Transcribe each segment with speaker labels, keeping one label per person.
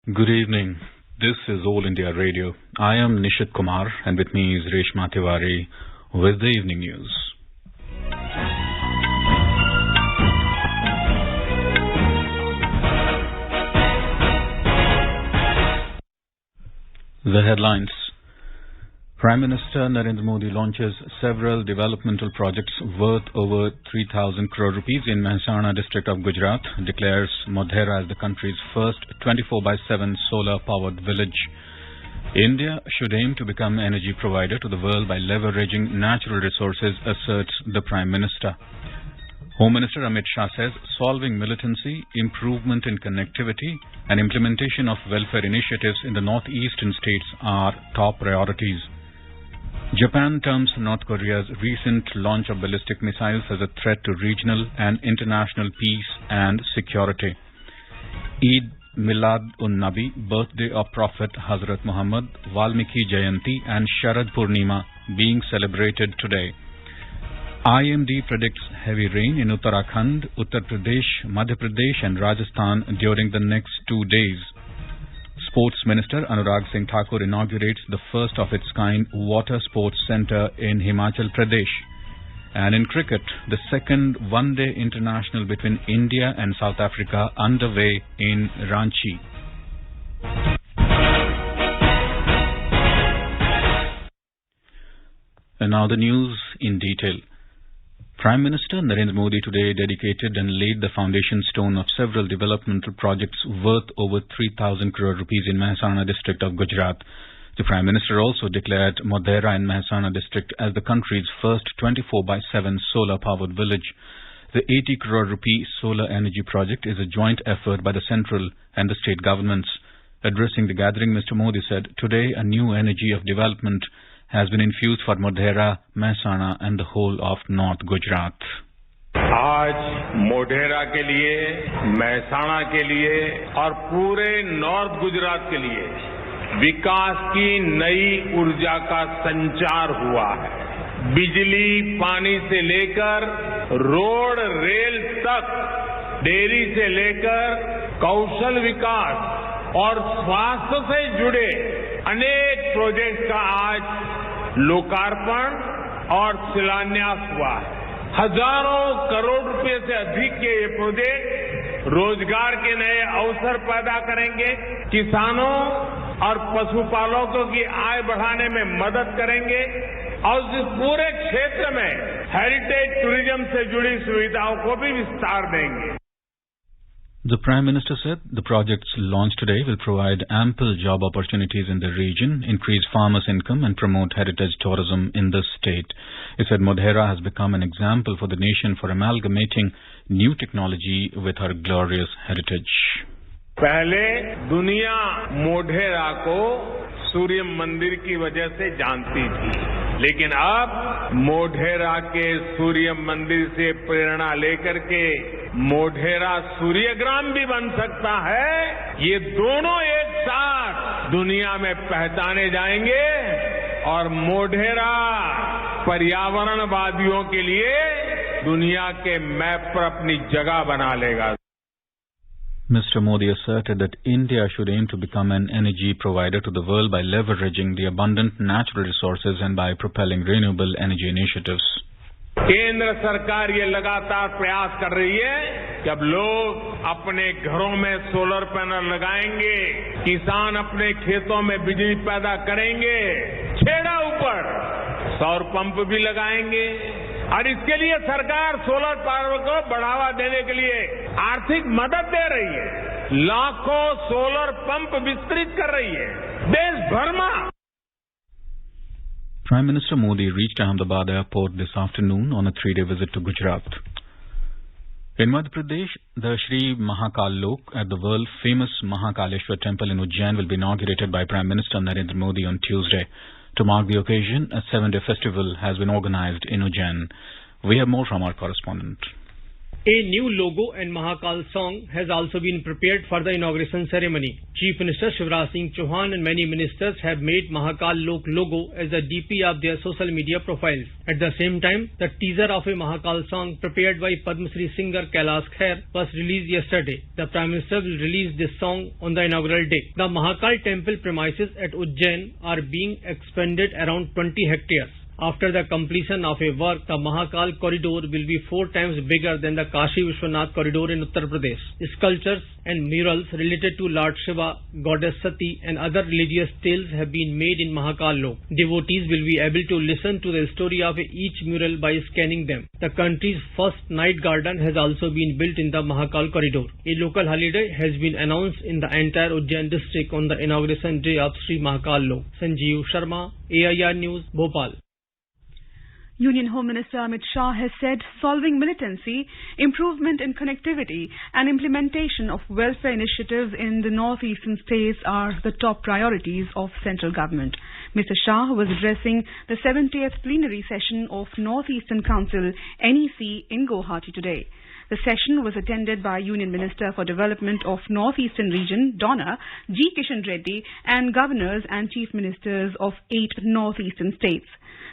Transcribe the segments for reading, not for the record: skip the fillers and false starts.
Speaker 1: Good evening. This is All India Radio. I am Nishit Kumar and with me is Reshma Tiwari with the evening news. The headlines. Prime Minister Narendra Modi launches several developmental projects worth over 3,000 crore rupees in Mehsana district of Gujarat, declares Modhera as the country's first 24/7 solar-powered village. India should aim to become energy provider to the world by leveraging natural resources, asserts the Prime Minister. Home Minister Amit Shah says solving militancy, improvement in connectivity and implementation of welfare initiatives in the northeastern states are top priorities. Japan terms North Korea's recent launch of ballistic missiles as a threat to regional and international peace and security. Eid Milad-un-Nabi, birthday of Prophet Hazrat Muhammad, Valmiki Jayanti and Sharad Purnima being celebrated today. IMD predicts heavy rain in Uttarakhand, Uttar Pradesh, Madhya Pradesh and Rajasthan during the next 2 days. Sports Minister Anurag Singh Thakur inaugurates the first of its kind water sports centre in Himachal Pradesh. And in cricket, the second one-day international between India and South Africa underway in Ranchi. And now the news in detail. Prime Minister Narendra Modi today dedicated and laid the foundation stone of several developmental projects worth over 3,000 crore rupees in Mehsana district of Gujarat. The Prime Minister also declared Modhera in Mehsana district as the country's first 24/7 solar-powered village. The 80 crore rupee solar energy project is a joint effort by the central and the state governments. Addressing the gathering, Mr. Modi said, "Today a new energy of development has been infused for Modhera, Mehsana and the whole of North Gujarat."
Speaker 2: आज मोढेरा के लिए, महसाणा के लिए और पूरे north Gujarat के लिए विकास की नई ऊर्जा का संचार हुआ है। बिजली, पानी से लेकर रोड, रेल तक, डेयरी से लेकर कौशल विकास और स्वास्थ्य से जुड़े अनेक प्रोजेक्ट का आज लोकार्पण और शिलान्यास हुआ है। हजारों करोड़ रुपए से अधिक के ये प्रोजेक्ट रोजगार के नए अवसर पैदा करेंगे, किसानों और पशुपालकों की आय बढ़ाने में मदद करेंगे और इस पूरे क्षेत्र में हेरिटेज टूरिज्म से जुड़ी सुविधाओं को भी विस्तार देंगे।
Speaker 1: The Prime Minister said the projects launched today will provide ample job opportunities in the region, increase farmers' income and promote heritage tourism in the state. He said Modhera has become an example for the nation for amalgamating new technology with her glorious heritage.
Speaker 2: पहले दुनिया मोढेरा को सूर्य मंदिर की वजह से जानती थी, लेकिन अब मोढेरा के सूर्य मंदिर से प्रेरणा लेकर के मोढेरा सूर्यग्राम भी बन सकता है। ये दोनों एक साथ दुनिया में पहचाने जाएंगे और मोढेरा पर्यावरणवादियों के लिए दुनिया के मैप पर अपनी जगह बना लेगा।
Speaker 1: Mr. Modi asserted that India should aim to become an energy provider to the world by leveraging the abundant natural resources and by propelling renewable energy initiatives.
Speaker 2: केंद्र सरकार ये लगातार प्रयास कर रही है कि अब लोग अपने घरों में सोलर पैनल लगाएंगे, किसान अपने खेतों में बिजली पैदा करेंगे, छेड़ा ऊपर सौर पंप भी लगाएंगे और इसके लिए सरकार सोलर पावर को बढ़ावा देने के लिए आर्थिक मदद दे रही है। लाखों सोलर पंप विस्तृत कर रही है देश भर में।
Speaker 1: Prime Minister Modi reached Ahmedabad airport this afternoon on a 3-day visit to Gujarat. In Madhya Pradesh, the Shri Mahakal Lok at the world-famous Mahakaleshwar temple in Ujjain will be inaugurated by Prime Minister Narendra Modi on Tuesday. To mark the occasion, a 7-day festival has been organized in Ujjain. We have more from our correspondent.
Speaker 3: A new logo and Mahakal song has also been prepared for the inauguration ceremony. Chief Minister Shivraj Singh Chauhan and many ministers have made Mahakal Lok logo as a DP of their social media profiles. At the same time, the teaser of a Mahakal song prepared by Padma Shri singer Kailash Khair was released yesterday. The Prime Minister will release this song on the inaugural day. The Mahakal temple premises at Ujjain are being expanded around 20 hectares. After the completion of a work, the Mahakal corridor will be 4 times bigger than the Kashi Vishwanath corridor in Uttar Pradesh. Sculptures and murals related to Lord Shiva, Goddess Sati and other religious tales have been made in Mahakal Lok. Devotees will be able to listen to the story of each mural by scanning them. The country's first night garden has also been built in the Mahakal corridor. A local holiday has been announced in the entire Ujjain district on the inauguration day of Sri Mahakal Lok. Sanjeev Sharma, AIR News, Bhopal.
Speaker 4: Union Home Minister Amit Shah has said solving militancy, improvement in connectivity and implementation of welfare initiatives in the northeastern states are the top priorities of central government. Mr. Shah was addressing the 70th plenary session of Northeastern Council NEC in Guwahati today. The session was attended by Union Minister for Development of Northeastern Region, Donna, G. Kishan Reddy, and governors and chief ministers of 8 northeastern states.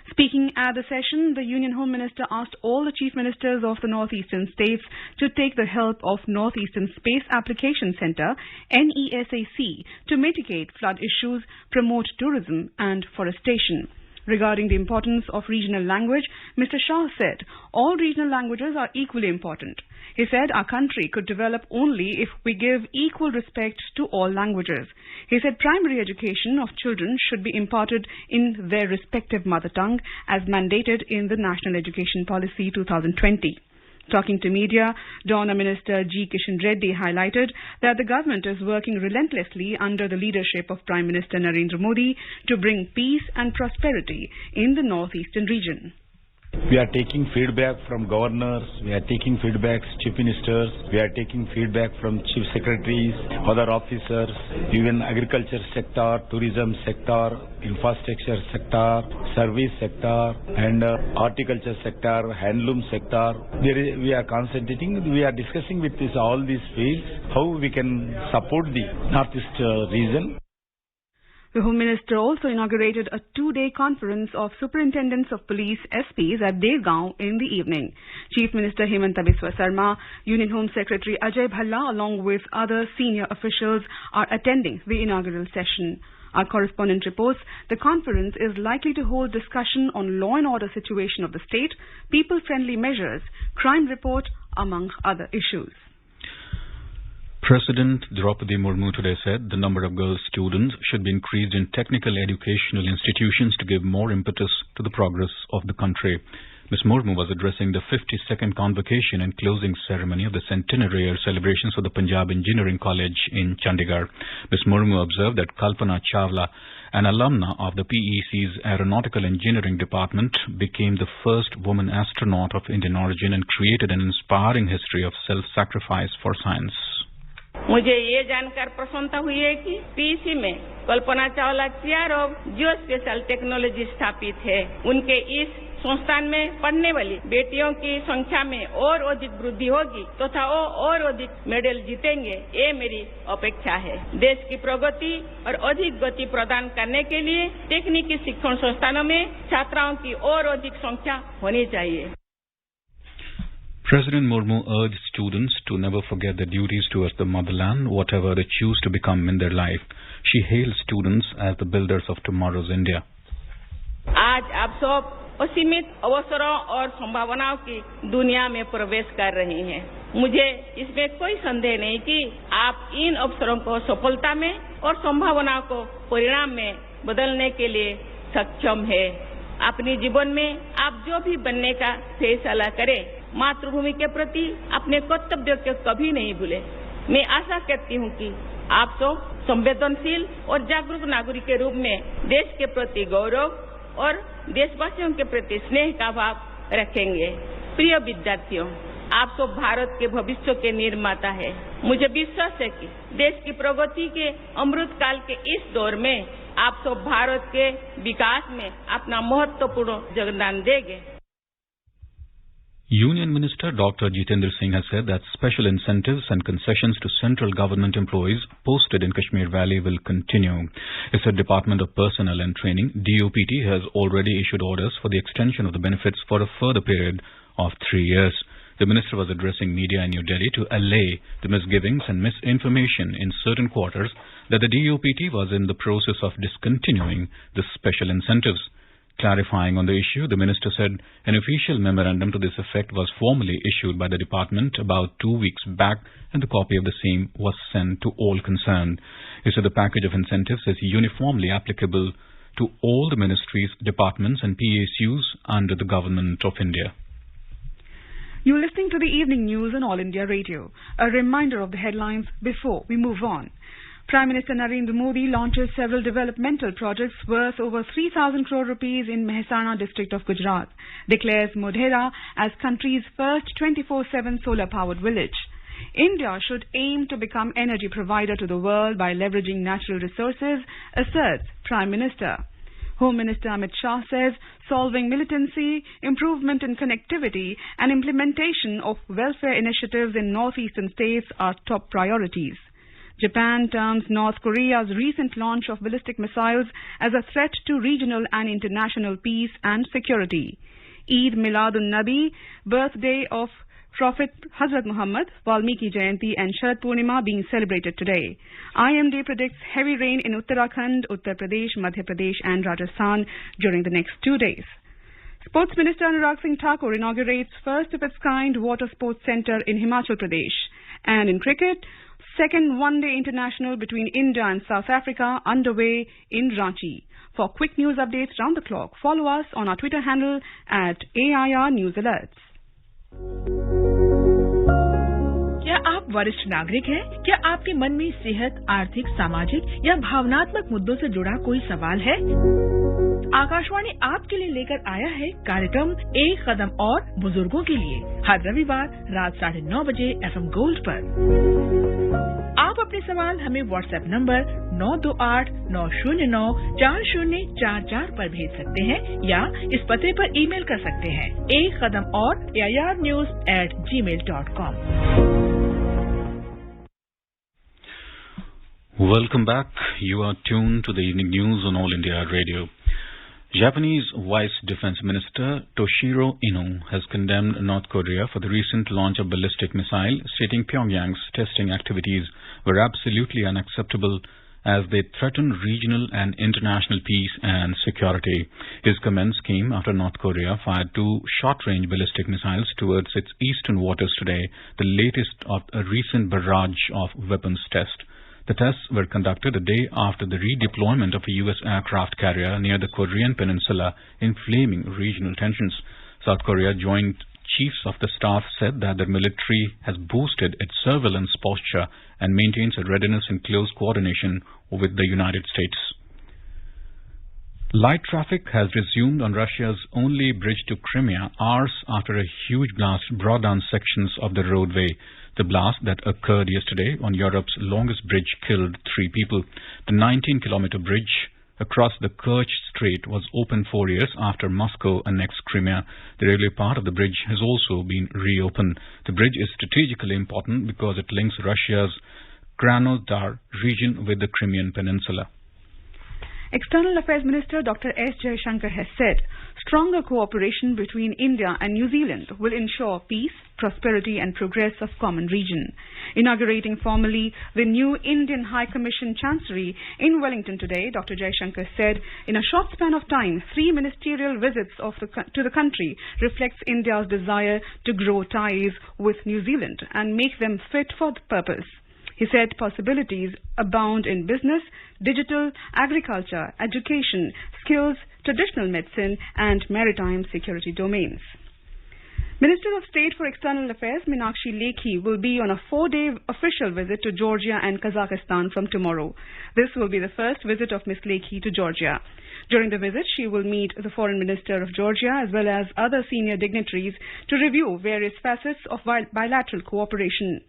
Speaker 4: Speaking at the session, the Union Home Minister asked all the chief ministers of the northeastern states to take the help of Northeastern Space Application Centre, NESAC, to mitigate flood issues, promote tourism and forestation. Regarding the importance of regional language, Mr. Shah said all regional languages are equally important. He said our country could develop only if we give equal respect to all languages. He said primary education of children should be imparted in their respective mother tongue as mandated in the National Education Policy 2020. Talking to media, Donna Minister G. Kishan Reddy highlighted that the government is working relentlessly under the leadership of Prime Minister Narendra Modi to bring peace and prosperity in the northeastern region.
Speaker 5: We are taking feedback from governors, we are taking feedback chief ministers, we are taking feedback from chief secretaries, other officers, even agriculture sector, tourism sector, infrastructure sector, service sector and horticulture sector, handloom sector. We are concentrating, we are discussing with all these fields how we can support the northeast region.
Speaker 4: The Home Minister also inaugurated a 2-day conference of Superintendents of Police SPs at Devgaon in the evening. Chief Minister Hemanta Biswa Sarma, Union Home Secretary Ajay Bhalla along with other senior officials are attending the inaugural session. Our correspondent reports the conference is likely to hold discussion on law and order situation of the state, people-friendly measures, crime report among other issues.
Speaker 1: President Draupadi Murmu today said the number of girl students should be increased in technical educational institutions to give more impetus to the progress of the country. Ms. Murmu was addressing the 52nd convocation and closing ceremony of the centenary year celebrations of the Punjab Engineering College in Chandigarh. Ms. Murmu observed that Kalpana Chawla, an alumna of the PEC's Aeronautical Engineering Department, became the first woman astronaut of Indian origin and created an inspiring history of self-sacrifice for science.
Speaker 6: मुझे ये जानकर प्रसन्नता हुई है कि PC में Kalpana Chawla chair of geospatial technology स्थापित है। उनके इस संस्थान में पढ़ने वाली बेटियों की संख्या में और अधिक वृद्धि होगी तथा वो और अधिक मेडल जीतेंगे, ये मेरी अपेक्षा है। देश की प्रगति और अधिक गति प्रदान करने के लिए तकनीकी शिक्षण संस्थानों में छात्राओं की और अधिक संख्या होनी चाहिए।
Speaker 1: President Murmu urged students to never forget their duties towards the motherland, whatever they choose to become in their life. She hails students as the builders of tomorrow's India.
Speaker 6: आज आप सब असीमित अवसरों और संभावनाओं की दुनिया में प्रवेश कर रहे हैं। मुझे इसमें कोई संदेह नहीं कि आप इन अवसरों को सफलता में और संभावनाओं को परिणाम में बदलने के लिए सक्षम है। अपने जीवन में आप जो भी बनने का फैसला करें, मातृभूमि के प्रति अपने कर्तव्यों को कभी नहीं भूले। मैं आशा करती हूँ कि आप सब संवेदनशील और जागरूक नागरिक के रूप में देश के प्रति गौरव और देशवासियों के प्रति स्नेह का भाव रखेंगे। प्रिय विद्यार्थियों, आप सब भारत के भविष्य के निर्माता हैं। मुझे विश्वास है कि देश की प्रगति के अमृत काल के इस दौर में आप सब भारत के विकास में अपना महत्वपूर्ण योगदान देंगे।
Speaker 1: Union Minister Dr. Jitendra Singh has said that special incentives and concessions to central government employees posted in Kashmir Valley will continue. He said Department of Personnel and Training, DOPT, has already issued orders for the extension of the benefits for a further period of 3 years. The minister was addressing media in New Delhi to allay the misgivings and misinformation in certain quarters that the DOPT was in the process of discontinuing the special incentives. Clarifying on the issue, the minister said an official memorandum to this effect was formally issued by the department about 2 weeks back, and the copy of the same was sent to all concerned. He said the package of incentives is uniformly applicable to all the ministries, departments and PSUs under the Government of India.
Speaker 4: You're listening to the evening news on All India Radio. A reminder of the headlines before we move on. Prime Minister Narendra Modi launches several developmental projects worth over 3,000 crore rupees in Mehsana district of Gujarat, declares Modhera as country's first 24/7 solar-powered village. India should aim to become energy provider to the world by leveraging natural resources, asserts Prime Minister. Home Minister Amit Shah says solving militancy, improvement in connectivity and implementation of welfare initiatives in northeastern states are top priorities. Japan terms North Korea's recent launch of ballistic missiles as a threat to regional and international peace and security. Eid Miladun-Nabi, birthday of Prophet Hazrat Muhammad, Valmiki Jayanti and Sharad Purnima being celebrated today. IMD predicts heavy rain in Uttarakhand, Uttar Pradesh, Madhya Pradesh and Rajasthan during the next 2 days. Sports Minister Anurag Singh Thakur inaugurates first of its kind water sports centre in Himachal Pradesh. And in cricket, second one-day international between India and South Africa underway in Ranchi. For quick news updates round the clock, follow us on our Twitter handle at AIR News Alerts.
Speaker 7: क्या आप वरिष्ठ नागरिक हैं? क्या आपके मन में सेहत, आर्थिक, सामाजिक या भावनात्मक मुद्दों से जुड़ा कोई सवाल है? आकाशवाणी आपके लिए लेकर आया है कार्यक्रम एक कदम और बुजुर्गों के लिए, हर रविवार रात 9:30 बजे FM गोल्ड पर। आप अपने सवाल हमें व्हाट्सएप नंबर 9289094044 पर भेज सकते हैं या इस पते पर ईमेल कर सकते हैं एक कदम और airnews@gmail.com।
Speaker 1: Welcome back. You are tuned to the evening news on All India Radio. Japanese Vice Defense Minister Toshiro Ino has condemned North Korea for the recent launch of ballistic missile, stating Pyongyang's testing activities were absolutely unacceptable as they threaten regional and international peace and security. His comments came after North Korea fired 2 short-range ballistic missiles towards its eastern waters today, the latest of a recent barrage of weapons test. The tests were conducted a day after the redeployment of a U.S. aircraft carrier near the Korean peninsula, inflaming regional tensions. South Korea Joint Chiefs of the Staff said that the military has boosted its surveillance posture and maintains a readiness in close coordination with the United States. Light traffic has resumed on Russia's only bridge to Crimea hours after a huge blast brought down sections of the roadway. The blast that occurred yesterday on Europe's longest bridge killed 3 people. The 19-kilometer bridge across the Kerch Strait was opened 4 years after Moscow annexed Crimea. The railway part of the bridge has also been reopened. The bridge is strategically important because it links Russia's Krasnodar region with the Crimean Peninsula.
Speaker 4: External Affairs Minister Dr. S. Jaishankar has said stronger cooperation between India and New Zealand will ensure peace, prosperity and progress of common region. Inaugurating formally the new Indian High Commission Chancery in Wellington today, Dr. Jaishankar said in a short span of time, 3 ministerial visits to the country reflects India's desire to grow ties with New Zealand and make them fit for the purpose. He said possibilities abound in business, digital, agriculture, education, skills, traditional medicine and maritime security domains. Minister of State for External Affairs Meenakshi Lekhi will be on a 4-day official visit to Georgia and Kazakhstan from tomorrow. This will be the first visit of Ms. Lekhi to Georgia. During the visit, she will meet the Foreign Minister of Georgia as well as other senior dignitaries to review various facets of bilateral cooperation.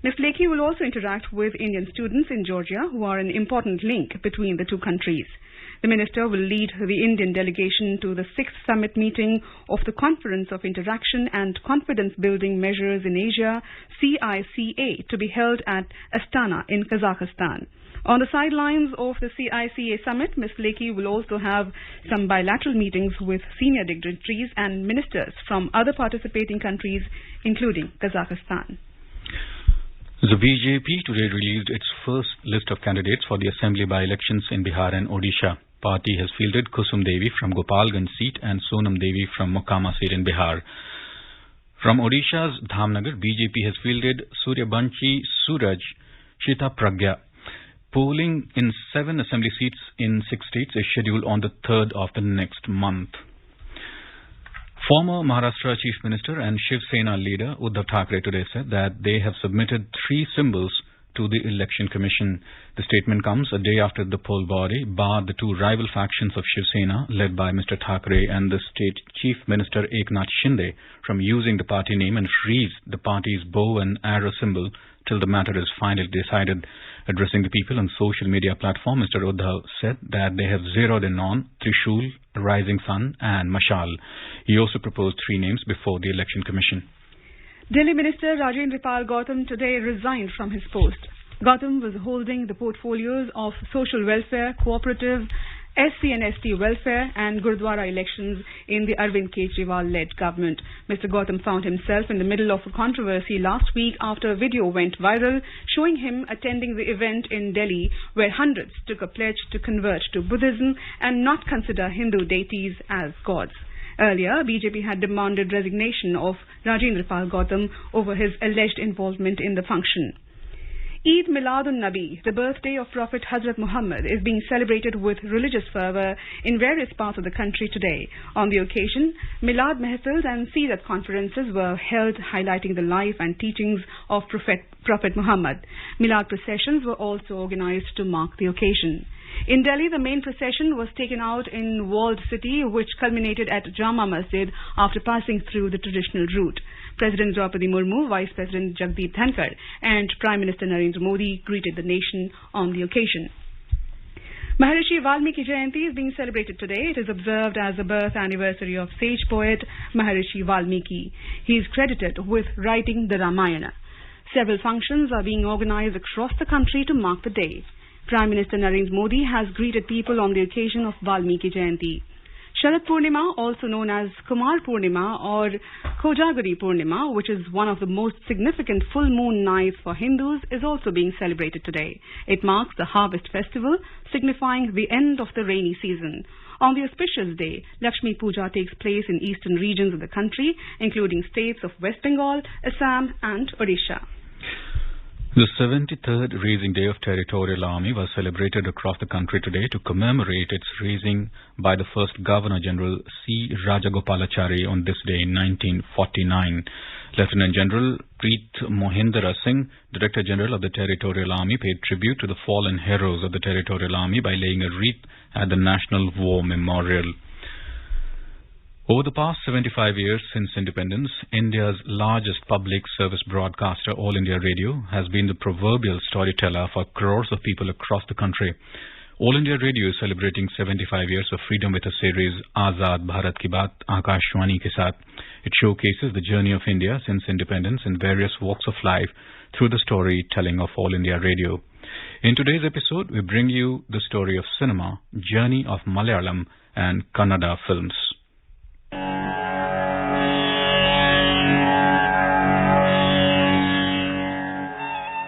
Speaker 4: Ms. Lekhi will also interact with Indian students in Georgia who are an important link between the two countries. The minister will lead the Indian delegation to the 6th summit meeting of the Conference of Interaction and Confidence Building Measures in Asia, CICA, to be held at Astana in Kazakhstan. On the sidelines of the CICA summit, Ms. Lekhi will also have some bilateral meetings with senior dignitaries and ministers from other participating countries, including Kazakhstan.
Speaker 1: The BJP today released its first list of candidates for the assembly by-elections in Bihar and Odisha. Party has fielded Kusum Devi from Gopalganj seat and Sonam Devi from Mokama seat in Bihar. From Odisha's Dhamnagar, BJP has fielded Suryabanshi Suraj Shita Pragya. Polling in 7 assembly seats in 6 states is scheduled on the 3rd of the next month. Former Maharashtra Chief Minister and Shiv Sena leader Uddhav Thackeray today said that they have submitted 3 symbols to the Election Commission. The statement comes a day after the poll body barred the 2 rival factions of Shiv Sena, led by Mr. Thackeray, and the state Chief Minister Eknath Shinde from using the party name and freeze the party's bow and arrow symbol till the matter is finally decided. Addressing the people on social media platform, Mr. Uddhav said that they have zeroed in on Trishul, Rising Sun and Mashal. He also proposed 3 names before the Election Commission.
Speaker 4: Delhi Minister Rajendra Pal Gautam today resigned from his post. Gautam was holding the portfolios of social welfare, cooperative, SC and ST welfare and Gurdwara elections in the Arvind Kejriwal-led government. Mr. Gautam found himself in the middle of a controversy last week after a video went viral showing him attending the event in Delhi where hundreds took a pledge to convert to Buddhism and not consider Hindu deities as gods. Earlier, BJP had demanded resignation of Rajendra Pal Gautam over his alleged involvement in the function. Eid Miladun-Nabi, the birthday of Prophet Hazrat Muhammad, is being celebrated with religious fervour in various parts of the country today. On the occasion, Milad Mehfils and Seerat conferences were held highlighting the life and teachings of Prophet Muhammad. Milad processions were also organised to mark the occasion. In Delhi, the main procession was taken out in walled city, which culminated at Jama Masjid after passing through the traditional route. President Draupadi Murmu, Vice President Jagdeep Dhankar and Prime Minister Narendra Modi greeted the nation on the occasion. Maharishi Valmiki Jayanti is being celebrated today. It is observed as the birth anniversary of sage poet Maharishi Valmiki. He is credited with writing the Ramayana. Several functions are being organized across the country to mark the day. Prime Minister Narendra Modi has greeted people on the occasion of Valmiki Jayanti. Sharad Purnima, also known as Kumar Purnima or Kojagari Purnima, which is one of the most significant full moon nights for Hindus, is also being celebrated today. It marks the harvest festival, signifying the end of the rainy season. On the auspicious day, Lakshmi Puja takes place in eastern regions of the country, including states of West Bengal, Assam and Odisha.
Speaker 1: The 73rd Raising Day of Territorial Army was celebrated across the country today to commemorate its raising by the first Governor-General C. Rajagopalachari on this day in 1949. Lieutenant General Preet Mohindra Singh, Director General of the Territorial Army, paid tribute to the fallen heroes of the Territorial Army by laying a wreath at the National War Memorial. Over the past 75 years since independence, India's largest public service broadcaster, All India Radio, has been the proverbial storyteller for crores of people across the country. All India Radio is celebrating 75 years of freedom with a series, Azad Bharat Ki Baat Akashwani Ke Saath. It showcases the journey of India since independence in various walks of life through the storytelling of All India Radio. In today's episode, we bring you the story of cinema, journey of Malayalam and Kannada films.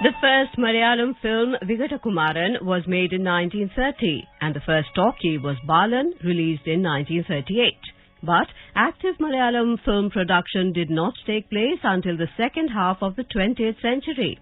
Speaker 8: The first Malayalam film, Vigatakumaran, was made in 1930 and the first talkie was Balan, released in 1938. But active Malayalam film production did not take place until the second half of the 20th century.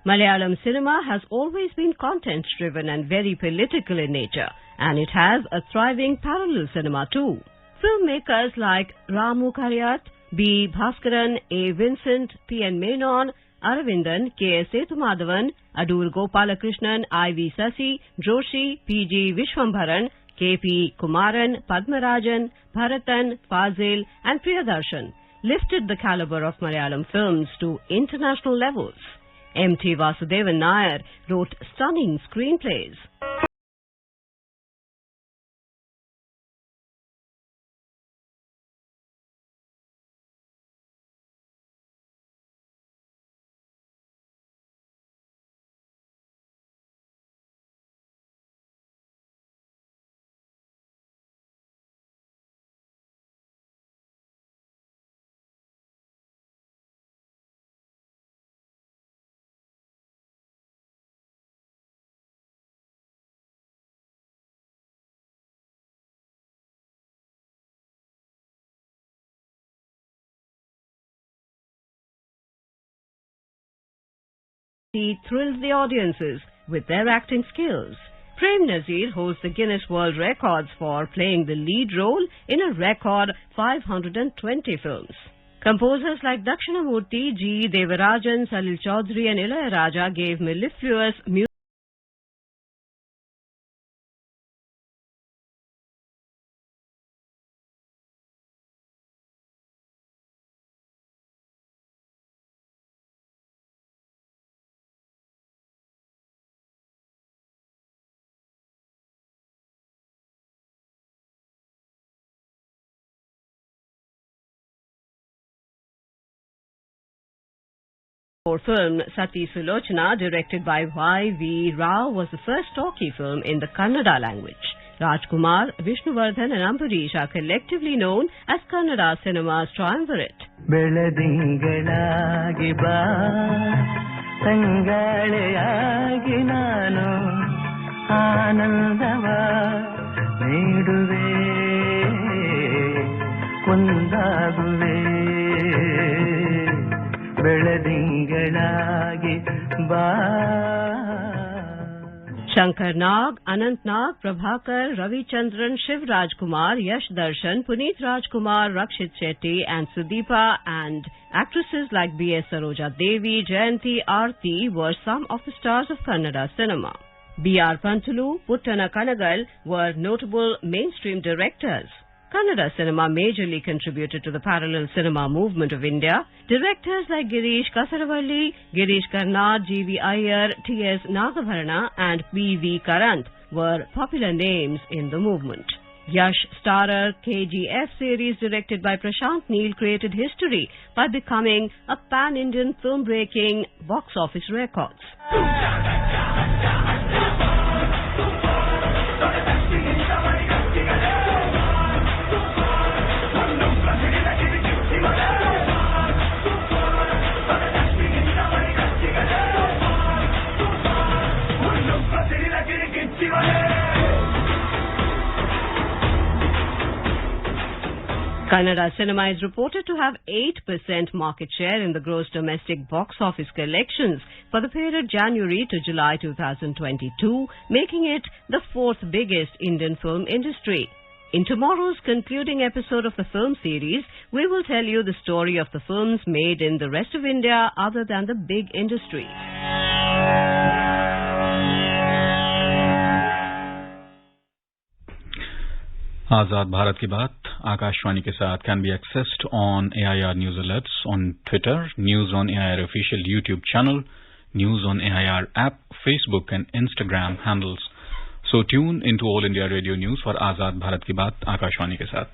Speaker 8: Malayalam cinema has always been content-driven and very political in nature, and it has a thriving parallel cinema too. Filmmakers like Ramu Karyat, B. Bhaskaran, A. Vincent, P. N. Menon, Aravindan, K. S. Sethumadhavan, Adur Gopalakrishnan, I. V. Sasi, Joshi, P. G. Vishwambharan, K. P. Kumaran, Padmarajan, Bharatan, Fazil and Priyadarshan lifted the caliber of Malayalam films to international levels. M.T. Vasudevan Nair wrote stunning screenplays. He thrills the audiences with their acting skills. Prem Nazir holds the Guinness World Records for playing the lead role in a record 520 films. Composers like Dakshinamurti, G. Devarajan, Salil Chaudhary and Ilayaraja gave mellifluous music for film. Sati Sulochana, directed by Y.V. Rao, was the first talkie film in the Kannada language. Rajkumar, Vishnuvardhan and Ambarish are collectively known as Kannada cinema's triumvirate.
Speaker 9: ಬೆಳದಿಂಗಳಾಗಿ ಬಾ ತಂಗಾಳೆಯಾಗಿ ನಾನು ಆನಂದವ ನೀಡುವೆ ಒಂದಾಗುವೆ ಬೆಳದಿಂಗಳಾಗಿ ಬಾ.
Speaker 8: Shankar Nag, Anant Nag, Prabhakar, Ravi Chandran, Shiv Rajkumar, Yash Darshan, Puneet Rajkumar, Rakshit Shetty and Sudeepa and actresses like B.S. Saroja Devi, Jayanti, Aarti were some of the stars of Kannada cinema. B.R. Pantulu, Puttana Kanagal were notable mainstream directors. Kannada cinema majorly contributed to the parallel cinema movement of India. Directors like Girish Kasaravalli, Girish Karnad, G.V. Iyer, T.S. Nagabharana and P.V. Karant were popular names in the movement. Yash starrer KGF series directed by Prashant Neel created history by becoming a pan-Indian film-breaking box office records. Kannada cinema is reported to have 8% market share in the gross domestic box office collections for the period January to July 2022, making it the fourth biggest Indian film industry. In tomorrow's concluding episode of the film series, we will tell you the story of the films made in the rest of India other than the big industry.
Speaker 1: Azad Bharat Ki Baat, Akashwani ke saath can be accessed on AIR News Alerts on Twitter, News on AIR official YouTube channel, News on AIR app, Facebook and Instagram handles. So tune into All India Radio News for Azad Bharat Ki Baat, Akashwani ke saath.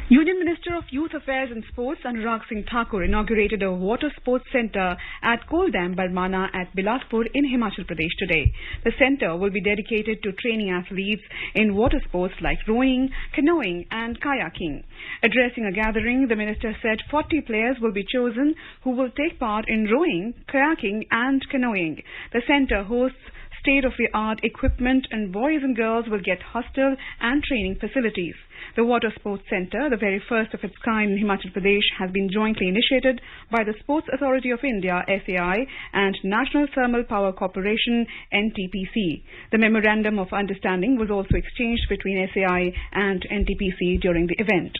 Speaker 4: Union Minister of Youth Affairs and Sports Anurag Singh Thakur inaugurated a water sports centre at Koldam Barmana at Bilaspur in Himachal Pradesh today. The centre will be dedicated to training athletes in water sports like rowing, canoeing and kayaking. Addressing a gathering, the minister said 40 players will be chosen who will take part in rowing, kayaking and canoeing. The centre hosts state-of-the-art equipment and boys and girls will get hostel and training facilities. The Water Sports Centre, the very first of its kind in Himachal Pradesh, has been jointly initiated by the Sports Authority of India, SAI, and National Thermal Power Corporation, NTPC. The Memorandum of Understanding was also exchanged between SAI and NTPC during the event.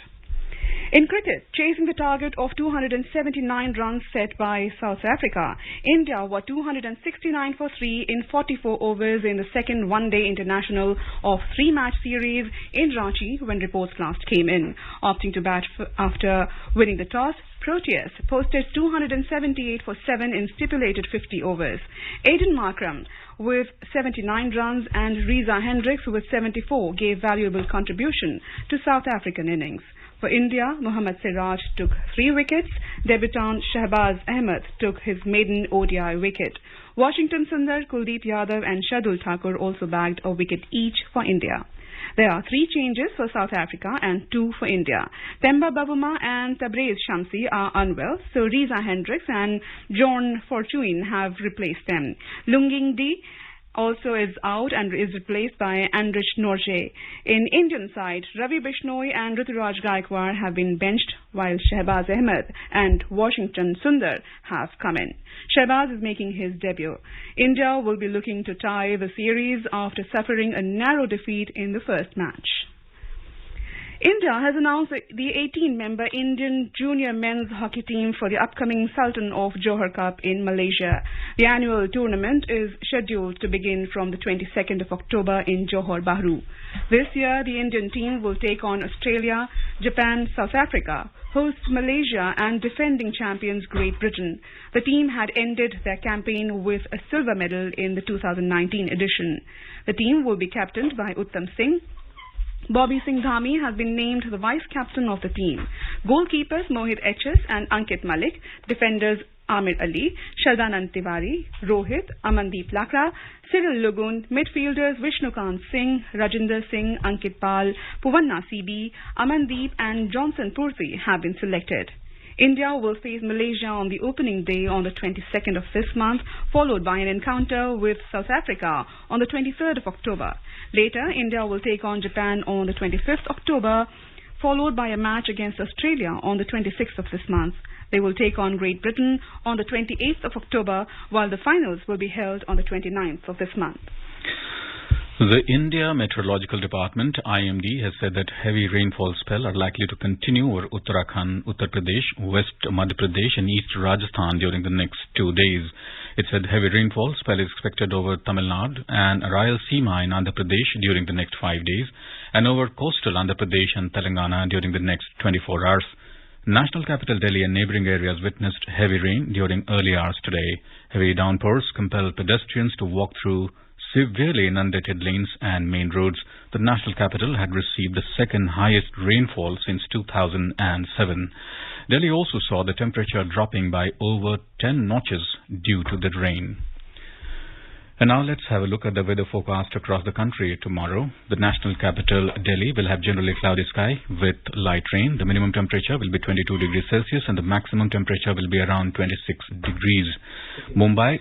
Speaker 4: In cricket, chasing the target of 279 runs set by South Africa, India were 269 for 3 in 44 overs in the second one-day international of three-match series in Ranchi when reports last came in. Opting to bat after winning the toss, Proteus posted 278 for 7 in stipulated 50 overs. Aiden Markram with 79 runs and Reza Hendricks with 74 gave valuable contribution to South African innings. For India, Mohammad Siraj took 3 wickets. Debutant Shahbaz Ahmed took his maiden ODI wicket. Washington Sundar, Kuldeep Yadav and Shardul Thakur also bagged a wicket each for India. There are 3 changes for South Africa and 2 for India. Themba Bavuma and Tabrez Shamsi are unwell, so Reza Hendricks and John Fortuin have replaced them. Lunging D also is out and is replaced by Andrich Norje. In Indian side, Ravi Bishnoi and Ruturaj Gaikwad have been benched, while Shahbaz Ahmed and Washington Sundar have come in. Shahbaz is making his debut. India will be looking to tie the series after suffering a narrow defeat in the first match. India has announced the 18-member Indian junior men's hockey team for the upcoming Sultan of Johor Cup in Malaysia. The annual tournament is scheduled to begin from the 22nd of October in Johor Bahru. This year, the Indian team will take on Australia, Japan, South Africa, host Malaysia and defending champions Great Britain. The team had ended their campaign with a silver medal in the 2019 edition. The team will be captained by Uttam Singh. Bobby Singh Dhami has been named the vice-captain of the team. Goalkeepers Mohit HS and Ankit Malik, defenders Amir Ali, Shardanand Tiwari, Rohit, Amandeep Lakra, Cyril Lugun, midfielders Vishnukant Singh, Rajinder Singh, Ankit Pal, Puvanna CB, Amandeep and Johnson Pursi have been selected. India will face Malaysia on the opening day on the 22nd of this month, followed by an encounter with South Africa on the 23rd of October. Later, India will take on Japan on the 25th October, followed by a match against Australia on the 26th of this month. They will take on Great Britain on the 28th of October, while the finals will be held on the 29th of this month.
Speaker 1: The India Meteorological Department, IMD, has said that heavy rainfall spell are likely to continue over Uttarakhand, Uttar Pradesh, West Madhya Pradesh and East Rajasthan during the next 2 days. It said heavy rainfall spell is expected over Tamil Nadu and Rayalaseema in Andhra Pradesh during the next 5 days and over coastal Andhra Pradesh and Telangana during the next 24 hours. National capital Delhi and neighbouring areas witnessed heavy rain during early hours today. Heavy downpours compelled pedestrians to walk through severely inundated lanes and main roads. The national capital had received the second highest rainfall since 2007. Delhi also saw the temperature dropping by over 10 notches due to the rain. And now let's have a look at the weather forecast across the country tomorrow. The national capital, Delhi, will have generally cloudy sky with light rain. The minimum temperature will be 22 degrees Celsius and the maximum temperature will be around 26 degrees. Mumbai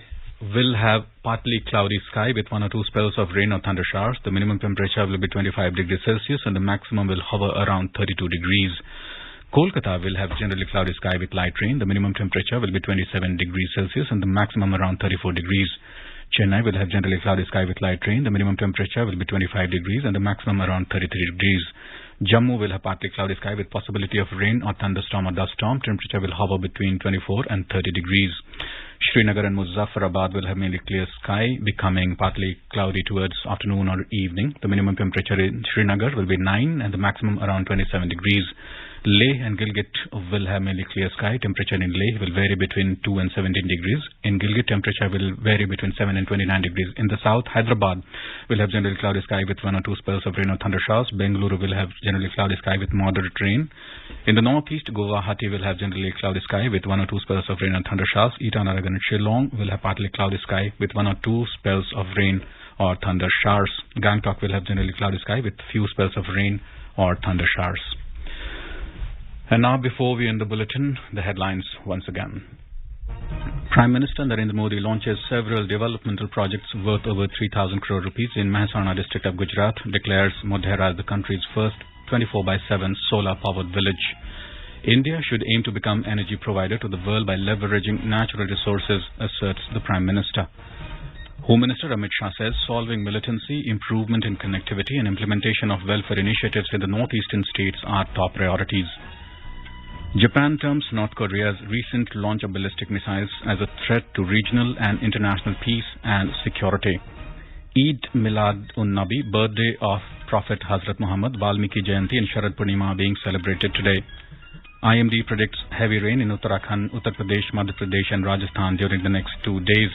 Speaker 1: will have partly cloudy sky with 1 or 2 spells of rain or thunder showers. The minimum temperature will be 25 degrees Celsius and the maximum will hover around 32 degrees. Kolkata will have generally cloudy sky with light rain. The minimum temperature will be 27 degrees Celsius and the maximum around 34 degrees. Chennai will have generally cloudy sky with light rain. The minimum temperature will be 25 degrees and the maximum around 33 degrees. Jammu will have partly cloudy sky with possibility of rain or thunderstorm or dust storm. Temperature will hover between 24 and 30 degrees. Srinagar and Muzaffarabad will have mainly clear sky, becoming partly cloudy towards afternoon or evening. The minimum temperature in Srinagar will be 9 and the maximum around 27 degrees. Leh and Gilgit will have mainly clear sky. Temperature in Leh will vary between 2 and 17 degrees. In Gilgit, temperature will vary between 7 and 29 degrees. In the south, Hyderabad will have generally cloudy sky with 1 or 2 spells of rain or thunder showers. Bengaluru will have generally cloudy sky with moderate rain. In the northeast, Guwahati will have generally cloudy sky with 1 or 2 spells of rain or thunder showers. Itanagar and Shillong will have partly cloudy sky with 1 or 2 spells of rain or thunder showers. Gangtok will have generally cloudy sky with few spells of rain or thunder showers. And now, before we end the bulletin, the headlines once again. Prime Minister Narendra Modi launches several developmental projects worth over 3,000 crore rupees in Mehsana district of Gujarat, declares Modhera as the country's first 24/7 solar-powered village. India should aim to become energy provider to the world by leveraging natural resources, asserts the Prime Minister. Home Minister Amit Shah says solving militancy, improvement in connectivity and implementation of welfare initiatives in the northeastern states are top priorities. Japan terms North Korea's recent launch of ballistic missiles as a threat to regional and international peace and security. Eid Milad-un-Nabi, birthday of Prophet Hazrat Muhammad, Valmiki Jayanti and Sharad Purnima being celebrated today. IMD predicts heavy rain in Uttarakhand, Uttar Pradesh, Madhya Pradesh and Rajasthan during the next 2 days.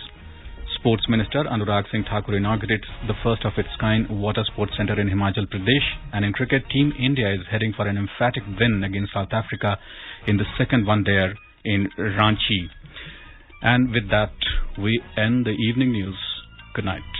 Speaker 1: Sports Minister Anurag Singh Thakur inaugurates the first of its kind water sports centre in Himachal Pradesh. And in cricket, Team India is heading for an emphatic win against South Africa in the second one-dayer in Ranchi. And with that, we end the evening news. Good night.